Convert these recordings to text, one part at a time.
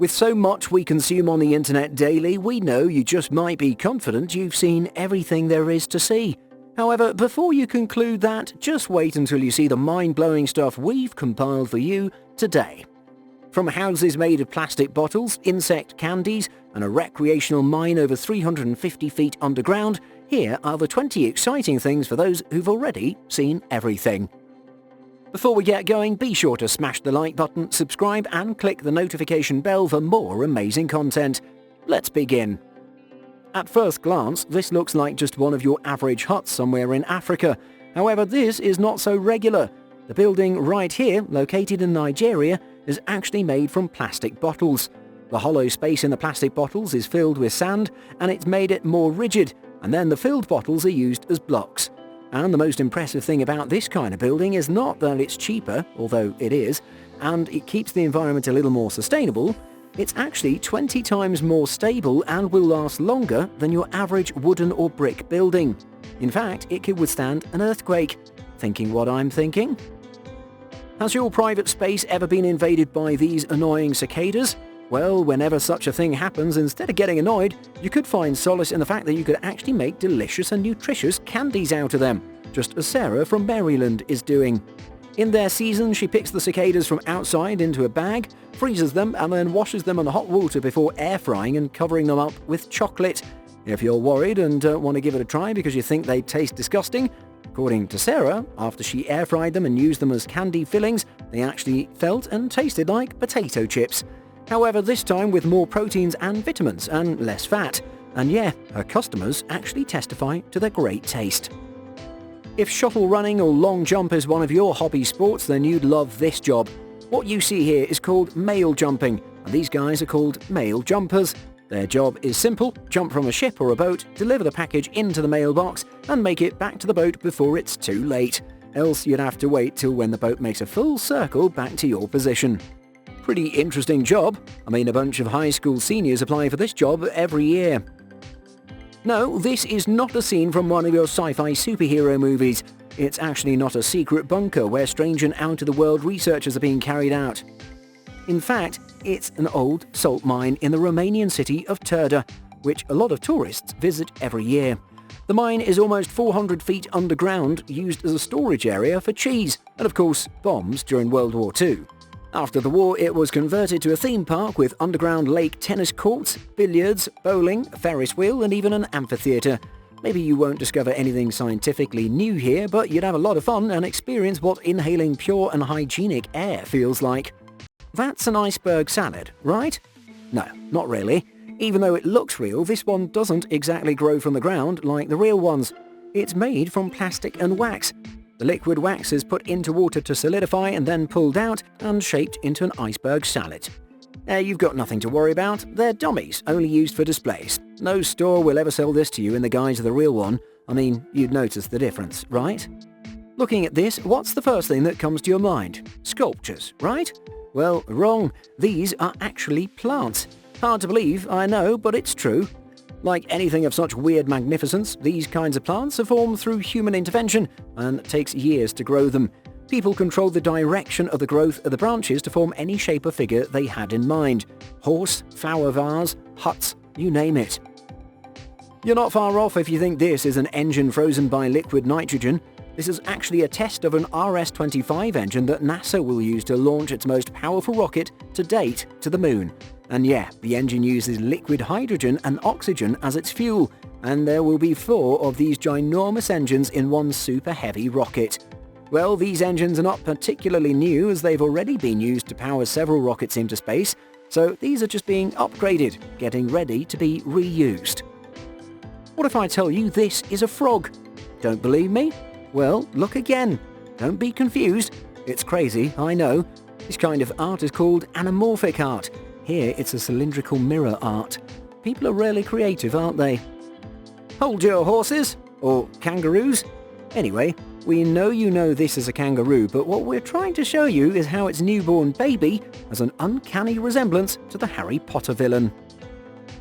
With so much we consume on the internet daily, we know you just might be confident you've seen everything there is to see. However, before you conclude that, just wait until you see the mind-blowing stuff we've compiled for you today. From houses made of plastic bottles, insect candies, and a recreational mine over 350 feet underground, here are the 20 exciting things for those who've already seen everything. Before we get going, be sure to smash the like button, subscribe, and click the notification bell for more amazing content. Let's begin. At first glance, this looks like just one of your average huts somewhere in Africa. However, this is not so regular. The building right here, located in Nigeria, is actually made from plastic bottles. The hollow space in the plastic bottles is filled with sand, and it's made it more rigid, and then the filled bottles are used as blocks. And the most impressive thing about this kind of building is not that it's cheaper, although it is, and it keeps the environment a little more sustainable. It's actually 20 times more stable and will last longer than your average wooden or brick building. In fact, it could withstand an earthquake. Thinking what I'm thinking? Has your private space ever been invaded by these annoying cicadas? Well, whenever such a thing happens, instead of getting annoyed, you could find solace in the fact that you could actually make delicious and nutritious candies out of them, just as Sarah from Maryland is doing. In their season, she picks the cicadas from outside into a bag, freezes them, and then washes them in hot water before air frying and covering them up with chocolate. If you're worried and don't want to give it a try because you think they taste disgusting, according to Sarah, after she air fried them and used them as candy fillings, they actually felt and tasted like potato chips. However, this time with more proteins and vitamins and less fat. And yeah, her customers actually testify to their great taste. If shuttle running or long jump is one of your hobby sports, then you'd love this job. What you see here is called mail jumping, and these guys are called mail jumpers. Their job is simple: jump from a ship or a boat, deliver the package into the mailbox, and make it back to the boat before it's too late. Else you'd have to wait till when the boat makes a full circle back to your position. Pretty interesting job. I mean, a bunch of high school seniors apply for this job every year. No, this is not a scene from one of your sci-fi superhero movies. It's actually not a secret bunker where strange and out-of-the-world researches are being carried out. In fact, it's an old salt mine in the Romanian city of Turda, which a lot of tourists visit every year. The mine is almost 400 feet underground, used as a storage area for cheese and, of course, bombs during World War II. After the war, it was converted to a theme park with underground lake tennis courts, billiards, bowling, a Ferris wheel, and even an amphitheatre. Maybe you won't discover anything scientifically new here, but you'd have a lot of fun and experience what inhaling pure and hygienic air feels like. That's an iceberg salad, right? No, not really. Even though it looks real, this one doesn't exactly grow from the ground like the real ones. It's made from plastic and wax. The liquid wax is put into water to solidify and then pulled out and shaped into an iceberg salad. You've got nothing to worry about. They're dummies, only used for displays. No store will ever sell this to you in the guise of the real one. I mean, you'd notice the difference, right? Looking at this, what's the first thing that comes to your mind? Sculptures, right? Well, wrong. These are actually plants. Hard to believe, I know, but it's true. Like anything of such weird magnificence, these kinds of plants are formed through human intervention, and it takes years to grow them. People controlled the direction of the growth of the branches to form any shape or figure they had in mind. Horse, flower vase, huts, you name it. You're not far off if you think this is an engine frozen by liquid nitrogen. This is actually a test of an RS-25 engine that NASA will use to launch its most powerful rocket to date to the moon. And yeah, the engine uses liquid hydrogen and oxygen as its fuel, and there will be 4 of these ginormous engines in one super heavy rocket. Well, these engines are not particularly new, as they've already been used to power several rockets into space, so these are just being upgraded, getting ready to be reused. What if I tell you this is a frog? Don't believe me? Well, look again. Don't be confused. It's crazy, I know. This kind of art is called anamorphic art. Here it's a cylindrical mirror art. People are really creative, aren't they? Hold your horses, or kangaroos. Anyway, we know you know this is a kangaroo, but what we're trying to show you is how its newborn baby has an uncanny resemblance to the Harry Potter villain.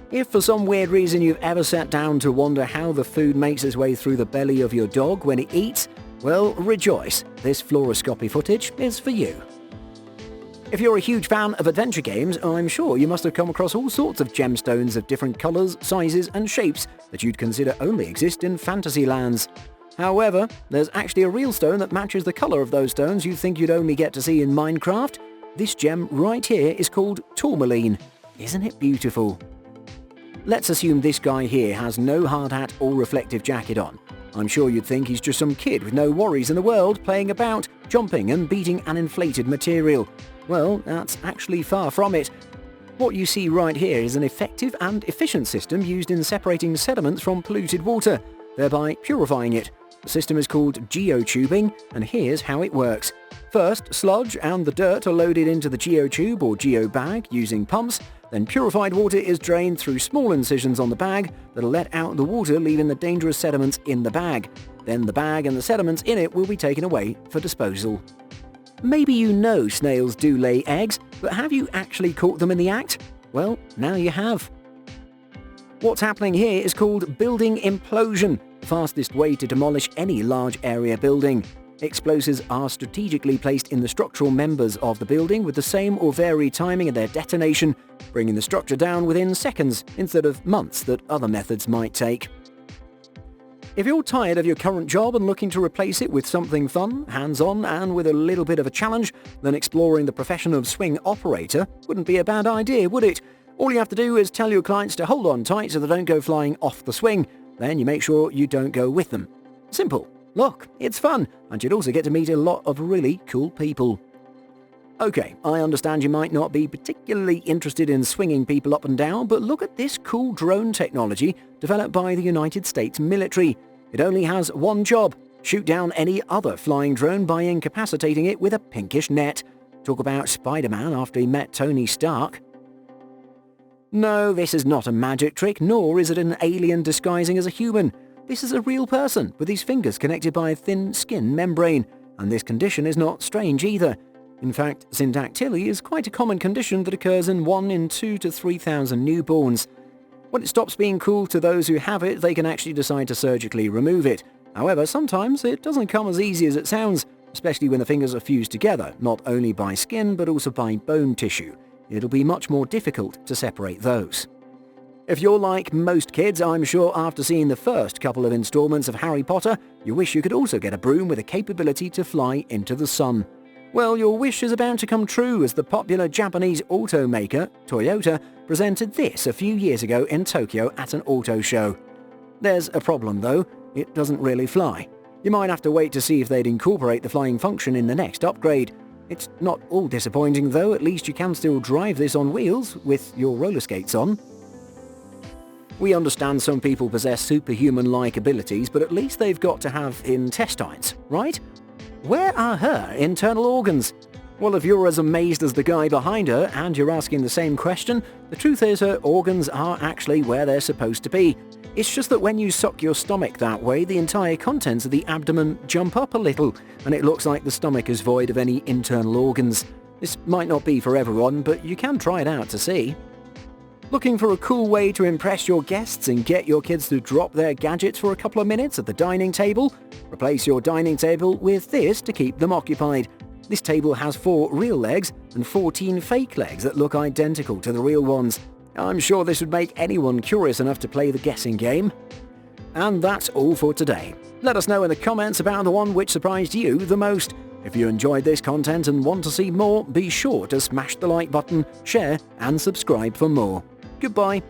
If for some weird reason you've ever sat down to wonder how the food makes its way through the belly of your dog when it eats, well, rejoice, this fluoroscopy footage is for you. If you're a huge fan of adventure games, I'm sure you must have come across all sorts of gemstones of different colours, sizes and shapes that you'd consider only exist in fantasy lands. However, there's actually a real stone that matches the colour of those stones you think you'd only get to see in Minecraft. This gem right here is called Tourmaline. Isn't it beautiful? Let's assume this guy here has no hard hat or reflective jacket on. I'm sure you'd think he's just some kid with no worries in the world playing about, jumping and beating an inflated material. Well, that's actually far from it. What you see right here is an effective and efficient system used in separating sediments from polluted water, thereby purifying it. The system is called Geotubing, and here's how it works. First, sludge and the dirt are loaded into the geotube or geobag using pumps. Then purified water is drained through small incisions on the bag that'll let out the water, leaving the dangerous sediments in the bag. Then the bag and the sediments in it will be taken away for disposal. Maybe you know snails do lay eggs, but have you actually caught them in the act? Well, now you have. What's happening here is called building implosion, the fastest way to demolish any large area building. Explosives are strategically placed in the structural members of the building with the same or varied timing of their detonation, bringing the structure down within seconds instead of months that other methods might take. If you're tired of your current job and looking to replace it with something fun, hands-on and with a little bit of a challenge, then exploring the profession of swing operator wouldn't be a bad idea, would it? All you have to do is tell your clients to hold on tight so they don't go flying off the swing. Then you make sure you don't go with them. Simple. Look, it's fun, and you'd also get to meet a lot of really cool people. Okay, I understand you might not be particularly interested in swinging people up and down, but look at this cool drone technology developed by the United States military. It only has one job: shoot down any other flying drone by incapacitating it with a pinkish net. Talk about Spider-Man after he met Tony Stark. No, this is not a magic trick, nor is it an alien disguising as a human. This is a real person with his fingers connected by a thin skin membrane, and this condition is not strange either. In fact, syndactyly is quite a common condition that occurs in 1 in 2 to 3,000 newborns. When it stops being cool to those who have it, they can actually decide to surgically remove it. However, sometimes it doesn't come as easy as it sounds, especially when the fingers are fused together, not only by skin but also by bone tissue. It'll be much more difficult to separate those. If you're like most kids, I'm sure after seeing the first couple of installments of Harry Potter, you wish you could also get a broom with the capability to fly into the sun. Well, your wish is about to come true as the popular Japanese automaker, Toyota, presented this a few years ago in Tokyo at an auto show. There's a problem though, it doesn't really fly. You might have to wait to see if they'd incorporate the flying function in the next upgrade. It's not all disappointing though, at least you can still drive this on wheels with your roller skates on. We understand some people possess superhuman-like abilities, but at least they've got to have intestines, right? Where are her internal organs? Well, if you're as amazed as the guy behind her and you're asking the same question, the truth is her organs are actually where they're supposed to be. It's just that when you suck your stomach that way, the entire contents of the abdomen jump up a little, and it looks like the stomach is void of any internal organs. This might not be for everyone, but you can try it out to see. Looking for a cool way to impress your guests and get your kids to drop their gadgets for a couple of minutes at the dining table? Replace your dining table with this to keep them occupied. This table has 4 real legs and 14 fake legs that look identical to the real ones. I'm sure this would make anyone curious enough to play the guessing game. And that's all for today. Let us know in the comments about the one which surprised you the most. If you enjoyed this content and want to see more, be sure to smash the like button, share and subscribe for more. Goodbye.